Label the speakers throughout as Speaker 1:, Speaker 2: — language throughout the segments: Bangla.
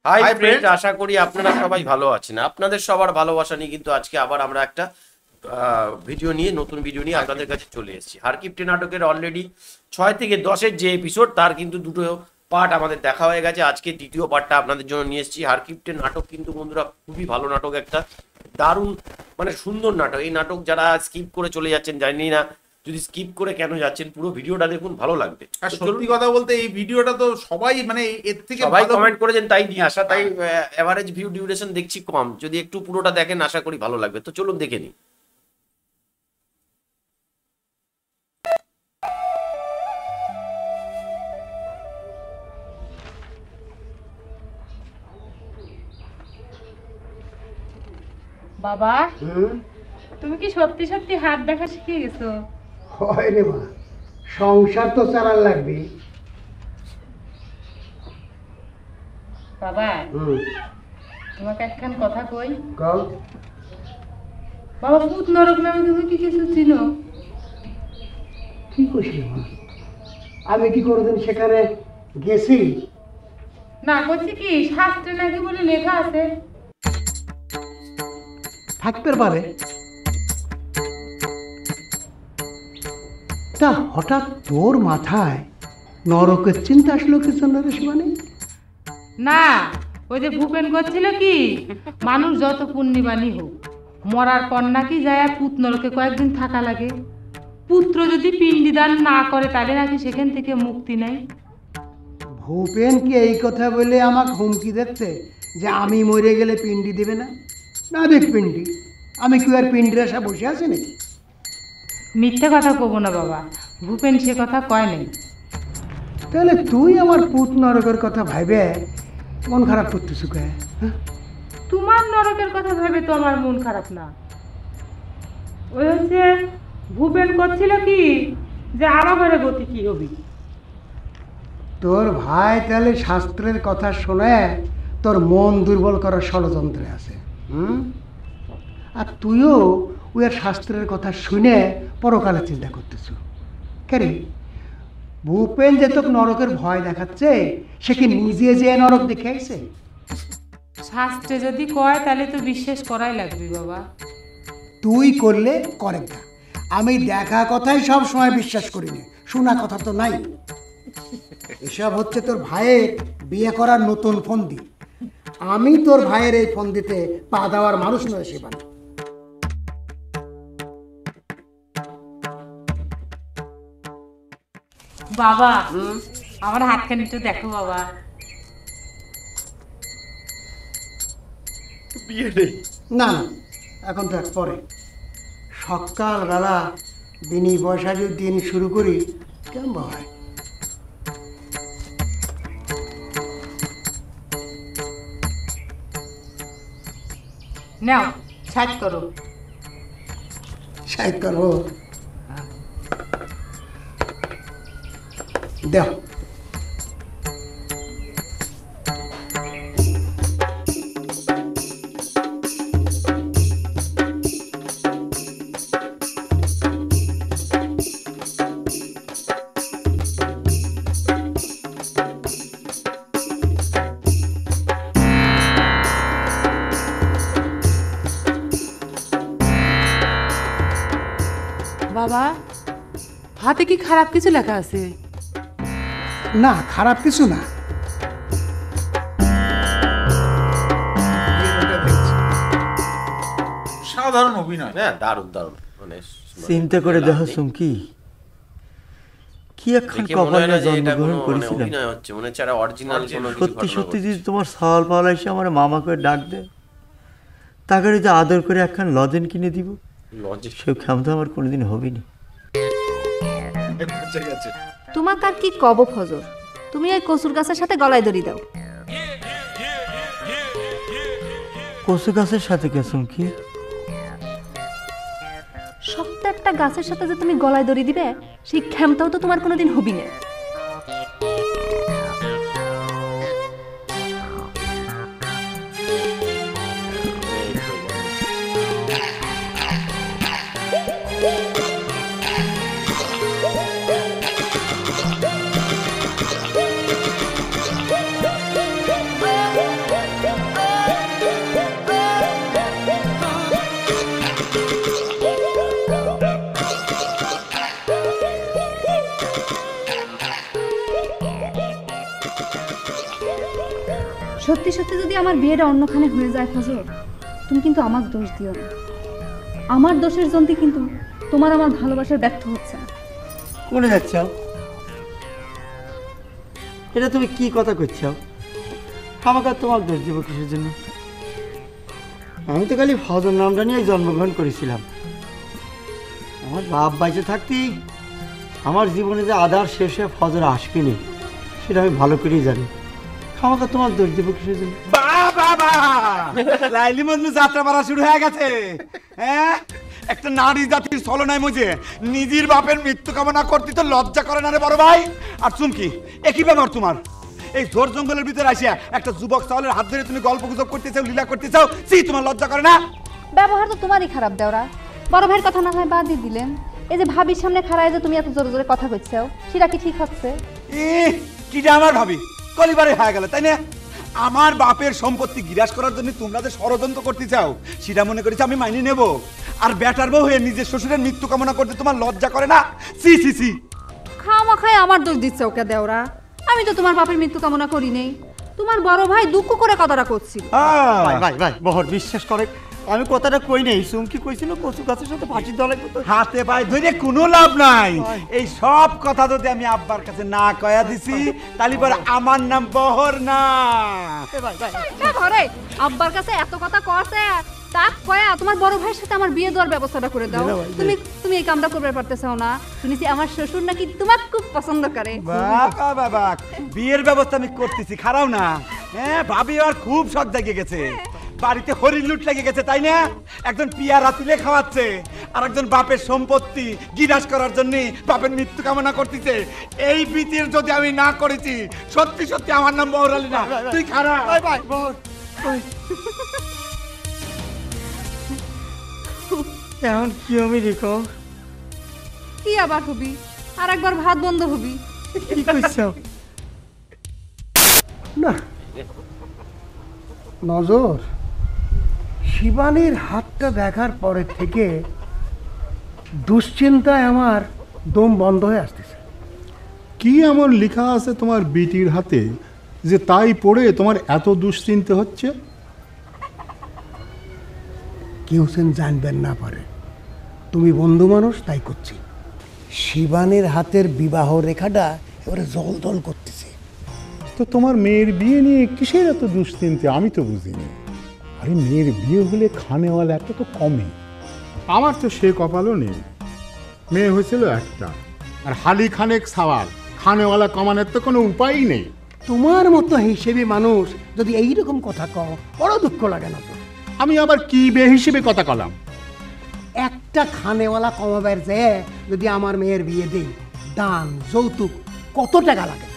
Speaker 1: হাই ফ্রেন্ড, আশা করি আপনারা সবাই ভালো আছেন। আপনাদের সবার ভালোবাসা নিয়ে কিন্তু আজকে আবার আমরা একটা নতুন ভিডিও নিয়ে আপনাদের কাছে চলে এসেছি। হারকিপ্টে নাটকের অলরেডি 6 থেকে 10-এর যে এপিসোড, তার কিন্তু দুটো পার্ট আমাদের দেখা হয়ে গেছে। আজকে দ্বিতীয় পার্টটা আপনাদের জন্য নিয়ে এসেছি। হারকিপ্টে নাটক কিন্তু বন্ধুরা খুবই ভালো নাটক, একটা দারুণ মানে সুন্দর নাটক। এই নাটক যারা স্কিপ করে চলে যাচ্ছেন, জানি না যদি স্কিপ করে কেন যাচ্ছেন, পুরো ভিডিওটা দেখুন, ভালো লাগবে।
Speaker 2: আর সত্যি কথা বলতে এই ভিডিওটা তো সবাই মানে এর থেকে
Speaker 1: সবাই কমেন্ট করেছেন, তাই নিয়ে আসা। তাই এভারেজ ভিউ ডিউরেশন দেখছি কম, যদি একটু পুরোটা দেখেন আশা করি ভালো লাগবে। তো চলুন দেখে নিই।
Speaker 3: বাবা, তুমি কি সত্যি সত্যি হাত দেখা শিখে গেছো?
Speaker 4: হয় রে মা, সংসার তো চালান লাগবে।
Speaker 3: বাবা, তোমাকে একখান কথা কই।
Speaker 4: কও।
Speaker 3: বাবা, ভূত নরক নামে তুমি কি কিছু চিনো?
Speaker 4: কি কইছি মা? আমি কি কোনোদিন সেখানে গেছি?
Speaker 3: না, কইছি কি শাস্ত্রে নাকি বলে লেখা আছে।
Speaker 4: থাকতে পারে। তা হঠাৎ তোর মাথায় নরকের চিন্তা আসলো কি জন্য রে শিবানী?
Speaker 3: না, ওই যে ভূপেন করছিল কি, মানুষ যত পুণ্যবানী হোক, মরার পর নাকি যায় পুত নরকে কয়েকদিন থাকা লাগে। পুত্র যদি পিণ্ডিদান না করে তাহলে নাকি সেখান থেকে মুক্তি নাই।
Speaker 4: ভূপেন কি এই কথা বলে আমাকে হুমকি দিচ্ছে যে আমি মরে গেলে পিণ্ডি দেবে না? না দেখ পিণ্ডি, আমি কি আর পিণ্ডির আশা বসে আছি নাকি?
Speaker 3: মিথ্যে কথা কব না বাবা, ভূপেন সে কথা কয় নাই।
Speaker 4: তাহলে তুই আমার পুত নরকের কথা ভাইবে মন খারাপ করতেছ কে?
Speaker 3: তোমার নরকের কথা ভেবে তো আমার মন খারাপ না। ওই হচ্ছে ভূপেন করছিল কি যে আমার ঘরে গতি কি হবি।
Speaker 4: তোর ভাই তাহলে শাস্ত্রের কথা শুনে তোর মন দুর্বল করার ষড়যন্ত্রে আছে। আর তুইও ওই শাস্ত্রের কথা শুনে পরকালে চিন্তা করতেছ কেরে? ভূপেন যে তোকে নরকের ভয় দেখাচ্ছে, সে কি নিজে যে নরক দেখে আইছে?
Speaker 3: শাস্ত্রে যদি কয় তাহলে তো বিশ্বাস করাই লাগবে বাবা।
Speaker 4: তুই করলে করে না, আমি দেখা কথাই সব সময় বিশ্বাস করি না, শোনা কথা তো নাই। এসব হচ্ছে তোর ভাইয়ের বিয়ে করার নতুন ফন্দি। আমি তোর ভাইয়ের এই ফন্দিতে পা দেওয়ার মানুষ নয় শিবানী।
Speaker 3: বাবা, আমার হাতখানি তো দেখো বাবা।
Speaker 1: বিয়ে নেই?
Speaker 4: না না, এখন থাক, পরে সকালবেলা দিনই পয়সা যদি দিন শুরু করি কেমন হয়?
Speaker 3: নাও সাইড করো।
Speaker 4: সাইড করবো? দেখ
Speaker 3: বাবা, হাতে কি খারাপ কিছু লেখা আছে?
Speaker 4: না, খারাপ কিছু না।
Speaker 2: সাধারণ অভিনয়।
Speaker 1: হ্যাঁ, দারুণ দারুণ। মানে
Speaker 5: চিন্তা করে দেখো সুমকি, কি একখান কপালে জন্মগ্রহণ করেছিলাম।
Speaker 1: অভিনয় হচ্ছে মনে হচ্ছে অরিজিনাল কোনো কিছু।
Speaker 5: সত্যি সত্যি যদি তোমার সাল পাওয়ালা এসে আমার মামা করে ডাক দেয়, তাকে যদি আদর করে একখান লজেন কিনে দিব, সে ক্ষমতা আমার কোনোদিন হবে না।
Speaker 6: তোমার কার কি কব ফজর, তুমি ওই কচুর গাছের সাথে গলায় দড়ি দাও।
Speaker 5: কচু গাছের সাথে কে সুমকি?
Speaker 6: শক্ত একটা গাছের সাথে যে তুমি গলায় দড়ি দিবে, সেই ক্ষমতাও তো তোমার কোনোদিন হবি না। সত্যি সত্যি যদি আমার বিয়েটা অন্যখানে হয়ে যায় ফজর, তুমি কিন্তু আমার দোষ দিও না। আমার দোষের জন্য কিন্তু তোমার আমার ভালোবাসার ব্যর্থ হচ্ছে না।
Speaker 5: কোনে যাচ্ছ? এটা তুমি কি কথা করছ? আমাকে আর তোমার দোষ দেবো কিসের জন্য? আমি তো খালি ফজর নামটা নিয়ে জন্মগ্রহণ করেছিলাম। আমার বাপ বাইচে থাকতেই আমার জীবনে যে আধার শেষে ফজর আসবেনি সেটা আমি ভালো করেই জানি। আমাকে তোমার দোষ দেবো কিসের জন্য?
Speaker 2: বাবা লাইলি মজনু যাত্রা মারা শুরু হয়ে গেছে। হ্যাঁ, একটা নারী জাতির ছলনায় মজে নিজের বাপের মৃত্যু কামনা করতে তো লজ্জা করে না রে বড় ভাই। আর চুমকি, একই ব্যাপার তোমার। এই ঝোর জঙ্গলের ভিতরে আসিয়া একটা যুবক চাওয়ালের হাত ধরে তুমি গল্প গুজব করতে চাও, লীলা করতে চাও, তোমার লজ্জা করে না?
Speaker 6: ব্যবহার তো তোমারই খারাপ দেওরা। বড় ভাইয়ের কথা না হয় বাদ দিয়ে দিলেন, এই যে ভাবির সামনে খাড়ায় যে তুমি এত জোরে জোরে কথা কইছো, সেটা কি ঠিক হচ্ছে?
Speaker 2: কিটা আমার ভাবি কলিবারে হয়ে গেল, তাই না? আমার বাপের সম্পত্তি গিরাস করার জন্য তোমরা যে ষড়যন্ত্র করতে চাও সেটা মনে করেছি আমি মাইনে নেব। আর বেটার বউ হয়ে নিজের শ্বশুরের মৃত্যু কামনা করতে তোমার লজ্জা করে না? সি সি সি।
Speaker 6: খাওয়া খায় আমার দোষ দিচ্ছে ওকে দেওরা। আমি তো তোমার বাপের মৃত্যু কামনা করি নেই। তোমার বড় ভাই দুঃখ করে কথাটা করছিল।
Speaker 5: ভাই বহর বিশ্বাস করে আমি কথাটা কই নেই। চুমকি কইছিল কচু গাছের সাথে ফাঁসি দেওয়া লাগবে।
Speaker 2: হাতে পায়ে ধরে কোনো লাভ নাই। এই সব কথা যদি আমি আব্বার কাছে না কয়া দিছি তাহলে পরে আমার নাম বহর না।
Speaker 6: ঘরে আব্বার কাছে এত কথা কছে, তা কয়া তোমার বড় ভাইয়ের সাথে আমার বিয়ে দেওয়ার ব্যবস্থাটা করে দাও। তুমি এই কামটা করতে পারতেছো না? শুনেছি আমার শ্বশুর নাকি তোমাকে খুব পছন্দ করে।
Speaker 2: বাবা বাবা, বিয়ের ব্যবস্থা আমি করতেছি, খারাও না। হ্যাঁ, ভাবি আর খুব শখ জাগিয়ে গেছে। বাড়িতে হরিণ লুট লেগে গেছে, তাই না? একজন পিয়ারা তুলে খাওয়াচ্ছে, আর একজন বাপের সম্পত্তি গিরাস করার জন্য বাপের মৃত্যু কামনা করতেছে। এই বিচার যদি আমি না করেছি, সত্যি সত্যি আমার নাম বহর আলী না। তুই খারাপ।
Speaker 5: এখন কি আমি রেখো?
Speaker 6: কি আবার হবি? আর একবার ভাত বন্ধ হবি।
Speaker 5: কি কইছো?
Speaker 4: না নজর, শিবানীর হাতটা দেখার পরের থেকে দুশ্চিন্তায় আমার দম বন্ধ হয়ে আসতেছে।
Speaker 7: কি এমন লেখা আছে তোমার বিটির হাতে যে তাই পড়ে তোমার এত দুশ্চিন্তা হচ্ছে?
Speaker 4: কেউ যেন জানবেন না পারে, তুমি বন্ধু মানুষ তাই করছি। শিবানীর হাতের বিবাহ রেখাটা এবারে জল জল করতেছে।
Speaker 7: তো তোমার মেয়ের বিয়ে নিয়ে কিসের এত দুশ্চিন্তা আমি তো বুঝিনি। আরে মেয়ের বিয়ে হলে খানেওয়ালা একটা তো কমে। আমার তো সে কপালও নেই। মেয়ে হয়েছিল একটা, আর হালি খানেক সাওয়াল। খানেওয়ালা কমানোর তো কোনো উপায়ই নেই।
Speaker 4: তোমার মতো হিসেবে মানুষ যদি এইরকম কথা কও, বড় দুঃখ লাগে না তো?
Speaker 7: আমি আবার কি বে হিসেবে কথা কলাম?
Speaker 4: একটা খানেওয়ালা কমাবার যে যদি আমার মেয়ের বিয়ে দিই, দান যৌতুক কত টাকা লাগে?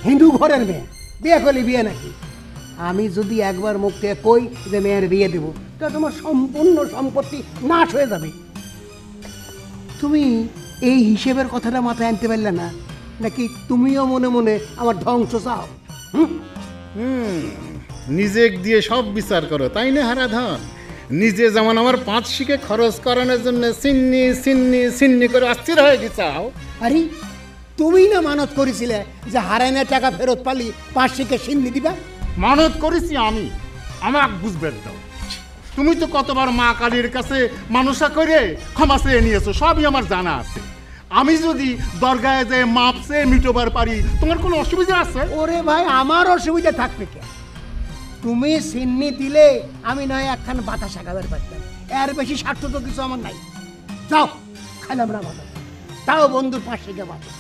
Speaker 4: হিন্দু ঘরের মেয়ে, বিয়ে করলে বিয়ে নাকি? আমি যদি একবার মুখ থেকে কই যে মেয়ের বিয়ে দেব, তা তোমার সম্পূর্ণ সম্পত্তি নাশ হয়ে যাবে। তুমি এই হিসেবের কথাটা মাথায় আনতে পারলে না, নাকি তুমিও মনে মনে আমার ধ্বংস চাও?
Speaker 7: নিজে দিয়ে সব বিচার করো, তাই না হারাধন? নিজে যেমন আমার 5 শিকে খরচ করানোর জন্য সিন্নি সিন্নি সিন্নি করে অস্থির হয়ে গেছাও।
Speaker 4: আরে তুমি না মানত করেছিলে যে হারাইনের টাকা ফেরত পালি 5 শিকে সিন্নি দিবা?
Speaker 7: মানত করেছি আমি, আমাকে বুঝবে দাও। তুমি তো কতবার মা কালীর কাছে মানুষা করে ক্ষমা চেয়ে নিয়েছো, সবই আমার জানা আছে। আমি যদি দরগায় যে মাপ চেয়ে মিটোবার পারি, তোমার কোনো অসুবিধা আছে?
Speaker 4: ওরে ভাই, আমার অসুবিধা থাকবে কে? তুমি সিন্নি দিলে আমি নয় একখান বাতাসা খাবার পারতাম, এর বেশি স্বার্থ তো কিছু আমার নাই। যাও, খাইলাম না বাতাস, তাও বন্ধুর 5 শিকে বাতাস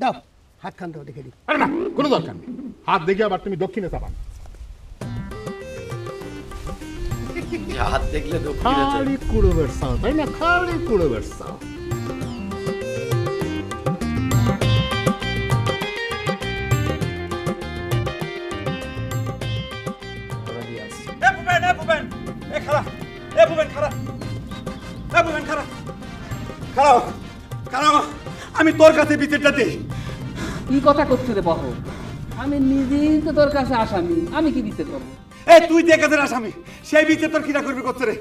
Speaker 4: দাও। হাত খান দাও, দেখে দিই।
Speaker 7: আরে না, কোনো দরকার নেই। হাত দেখে আবার তুমি দক্ষিণে চাপান।
Speaker 1: হাত দেখলে দক্ষিণে যায়।
Speaker 7: খালি কুড়ো বেরসাও, তাই না? খালি কুড়ো বেরসাও।
Speaker 2: আমি তোর কাছে বিচারটা দিই।
Speaker 8: কি কথা করছো রে বাহু? আমি নিজেই তো তোর কাছে আসামি, আমি কি বিচার করবো?
Speaker 2: এই তুই যে কাজের আসামি, সেই বিচার তোর কিরা করবি করছে রে?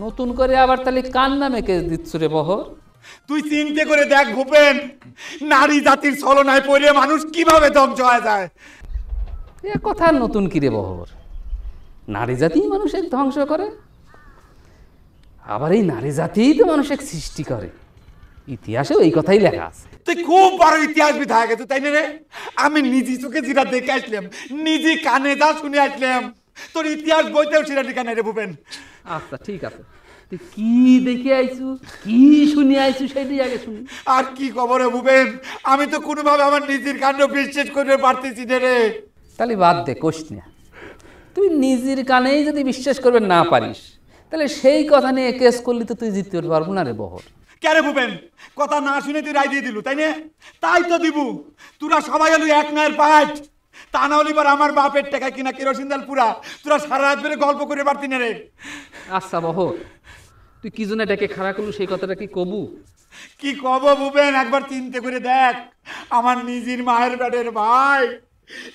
Speaker 8: নতুন করে আবার তাহলে কার নামে কেস দিচ্ছ রে বহর?
Speaker 2: তুই চিন্তা করে দেখ ভূপেন, নারী জাতির ছলনায় পড়ে মানুষ কিভাবে ধ্বংস হয়ে যায়।
Speaker 8: এ কথা নতুন কিরে বহর, নারী জাতি মানুষের ধ্বংস করে, আবার এই নারী জাতিই তো মানুষের সৃষ্টি করে, ইতিহাসেও এই কথাই লেখা আছে।
Speaker 2: তুই খুব বড় ইতিহাসবিদ হয়ে গেছে তাই না রে? আমি নিজে চোখে যেটা দেখে আসলাম, নিজে কানে যা শুনে আসলাম, তোর ইতিহাস বইতেও সেটা লেখা নাই রে ভূপেন।
Speaker 8: আচ্ছা ঠিক আছে, তুই কি দেখে আইছু, কি শুনে আইছু সেটাই আগে শুনি।
Speaker 2: আর কি খবর রে ভূপেন, আমি তো কোনোভাবে আমার নিজের কাণ্ড বিশ্বাস করতে পারতেছি না রে।
Speaker 8: তাহলে বাদ দে, কোষ না, তুই নিজের কানেই যদি বিশ্বাস করবে না পারিস, তাহলে সেই কথা নিয়ে কেস করলে তো তুই জিততে পারবো না রে বহর।
Speaker 2: কে ভূপেন, কথা না শুনে তুই রায় দিয়ে দিলু তাই না? তাই তো দিব, তোরা সবাই হলো এক নায়ের পাঁচ, তা না হলে এবার আমার বাপের টাকা কিনা কেরোসিন তেল পুরা তোরা সারা রাত ধরে গল্প করে পারতি না রে।
Speaker 8: আচ্ছা বহর, তুই কি জন্য এটাকে খাড়া করলু সেই কথাটা কি কবু?
Speaker 2: কি কব ভূপেন, একবার চিন্তা করে দেখ, আমার নিজের মায়ের পেটের ভাই,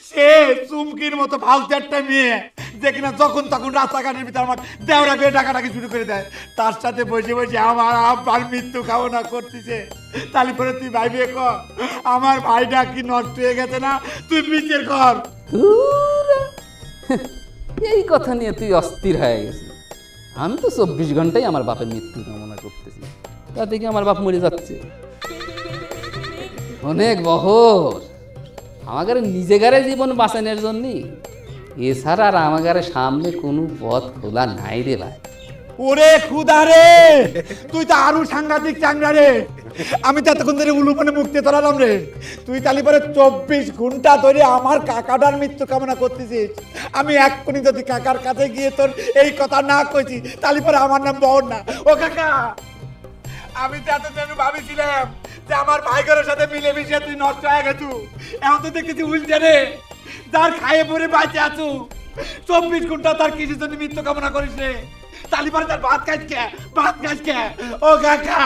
Speaker 2: সে চুমকির মতো ফালতু একটা মেয়ে যে কিনা যখন তখন রাস্তাঘাটের ভিতরে আমার দেওরা করে ডাকাডাকি শুরু করে দেয়, তার সাথে বসে বসে আমার আব্বার মৃত্যু কামনা করতেছে। তাহলে পরে তুই ভাইবে কর আমার ভাইটা কি নষ্ট হয়ে গেছে না? তুই বিচার কর।
Speaker 8: এই কথা নিয়ে তুই অস্থির হয়ে গেছিস। আমি তো 24 ঘন্টাই আমার বাপের মৃত্যু কামনা করতেছি, তাতে কি আমার বাপ মরে যাচ্ছে? অনেক বহর, আমাদের নিজেগারে জীবন বাঁচানোর জন্য এছাড়া আর আমাদের সামনে কোনো পথ খোলা নাই রে ভাই।
Speaker 2: ওরে খুদা রে, তুই তো আরো সাংঘাতিক চাংড়া রে। আমি তো এতক্ষণ ধরে উলুপনে মুক্তি তোলালাম রে, তুই তালি পরে 24 ঘন্টা ধরে আমার কাকাটার মৃত্যু কামনা করতেছিস। আমি এক্ষুনি যদি কাকার কাছে গিয়ে তোর এই কথা না কইছি, তালি পরে আমার নাম বহর না। ও কাকা, আমি তো এতদিন ভাবিছিলাম যে আমার ভাইগরের সাথে মিলেমিশে তুই নষ্ট হয়ে গেছু, এখন তো দেখতেছি উল্টে রে, যার খাইয়ে পরে বাঁচে আছু 24 ঘন্টা তার কিছু জন্য মৃত্যু কামনা করিস রে। তালিবান তার ভাত খাইছ কে ও কাকা।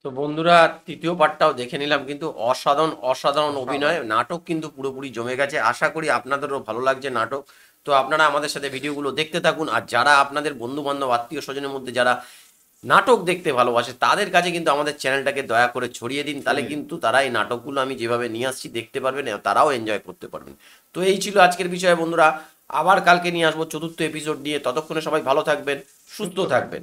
Speaker 1: তো বন্ধুরা, তৃতীয় পার্টটাও দেখে নিলাম, কিন্তু অসাধারণ অভিনয়, নাটক কিন্তু পুরোপুরি জমে গেছে। আশা করি আপনাদেরও ভালো লাগছে নাটক। তো আপনারা আমাদের সাথে ভিডিওগুলো দেখতে থাকুন, আর যারা আপনাদের বন্ধু বান্ধব আত্মীয় স্বজনের মধ্যে যারা নাটক দেখতে ভালোবাসে তাদের কাছে কিন্তু আমাদের চ্যানেলটাকে দয়া করে ছড়িয়ে দিন, তাহলে কিন্তু তারা এই নাটকগুলো আমি যেভাবে নিয়ে আসছি দেখতে পারবেন, তারাও এনজয় করতে পারবেন। তো এই ছিল আজকের বিষয় বন্ধুরা, আবার কালকে নিয়ে আসবো 4র্থ এপিসোড নিয়ে। ততক্ষণে সবাই ভালো থাকবেন, সুস্থ থাকবেন।